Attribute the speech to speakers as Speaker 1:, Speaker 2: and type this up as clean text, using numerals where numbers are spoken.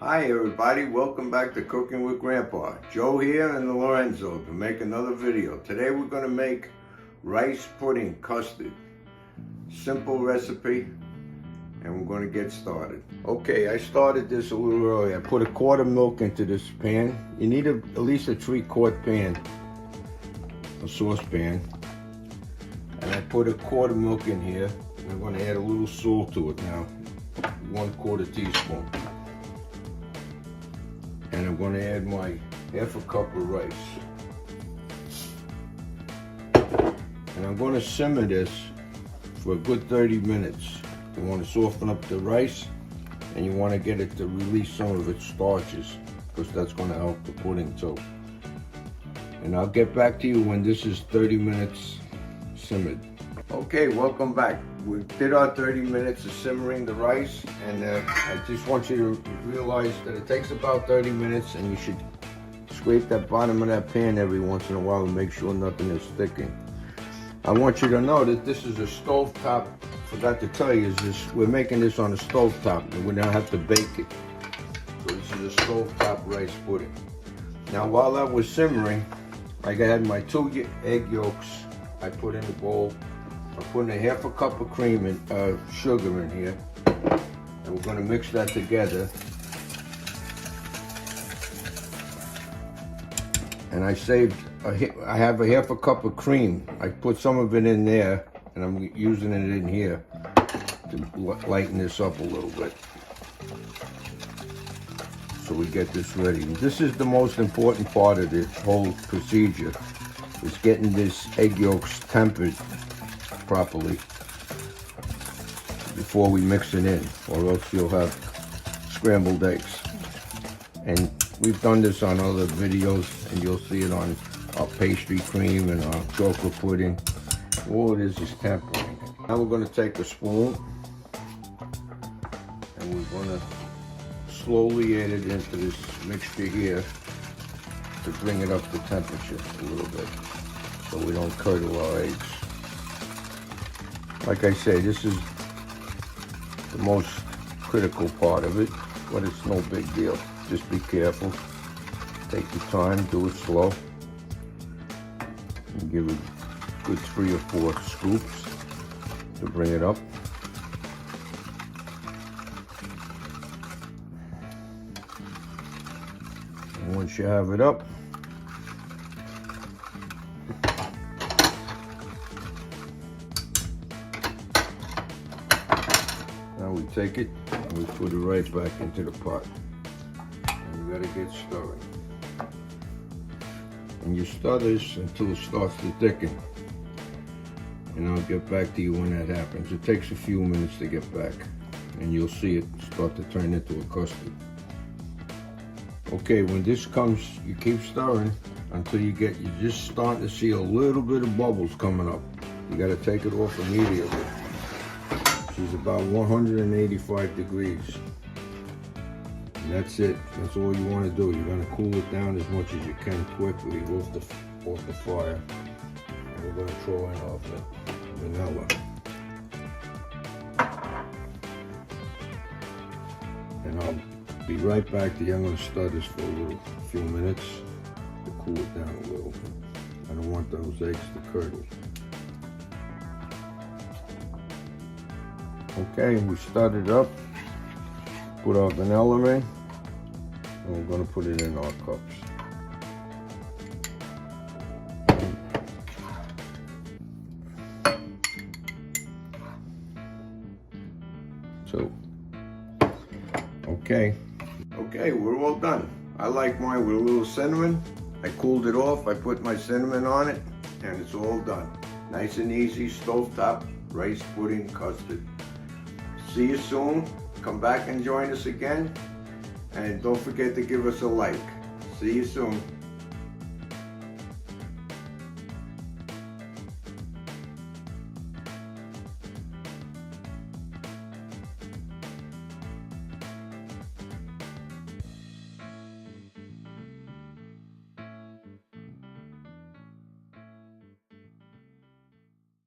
Speaker 1: Hi everybody, welcome back to Cooking with Grandpa. Joe here and Lorenzo to make another video. Today we're going to make rice pudding custard. Simple recipe and we're going to get started. Okay, I started this a little early. I put a quart of milk into this pan. You need at least a 3-quart pan, a saucepan. And I put a quart of milk in here. I'm going to add a little salt to it now, 1/4 teaspoon. And I'm going to add my half a cup of rice. And I'm going to simmer this for a good 30 minutes. You want to soften up the rice and you want to get it to release some of its starches because that's going to help the pudding too. And I'll get back to you when this is 30 minutes simmered. Okay, welcome back. We did our 30 minutes of simmering the rice, and I just want you to realize that it takes about 30 minutes and you should scrape that bottom of that pan every once in a while and make sure nothing is sticking. I want you to know that this is a stovetop. Forgot to tell you, we're making this on a stovetop and we don't have to bake it. So this is a stovetop rice pudding. Now while that was simmering, I had my 2 egg yolks I put in the bowl. I'm putting a half a cup of cream and sugar in here, and we're going to mix that together. And I have a half a cup of cream. I put some of it in there, and I'm using it in here to lighten this up a little bit. So we get this ready. This is the most important part of this whole procedure, is getting this egg yolks tempered properly before we mix it in, or else you'll have scrambled eggs. And we've done this on other videos, and you'll see it on our pastry cream and our chocolate pudding. All it is tempering. Now we're going to take a spoon and we're going to slowly add it into this mixture here to bring it up to temperature a little bit so we don't curdle our eggs. Like I say, this is the most critical part of it, but it's no big deal. Just be careful. Take your time, do it slow. And give it a good 3 or 4 scoops to bring it up. And once you have it up, now we take it and we put it right back into the pot. And you gotta get stirring. And you stir this until it starts to thicken. And I'll get back to you when that happens. It takes a few minutes to get back. And you'll see it start to turn into a custard. Okay, when this comes, you keep stirring until you're just starting to see a little bit of bubbles coming up. You gotta take it off immediately. She's about 185 degrees. And that's it. That's all you want to do. You're going to cool it down as much as you can quickly off the fire. And we're going to throw in our vanilla. And I'll be right back to you. I'm going to stir this for a few minutes to cool it down a little. I don't want those eggs to curdle. Okay, we started up, put our vanilla in, and we're going to put it in our cups. So, okay, we're all done. I like mine with a little cinnamon. I cooled it off, I put my cinnamon on it, and it's all done. Nice and easy, stovetop rice pudding custard. See you soon. Come back and join us again. And don't forget to give us a like. See you soon.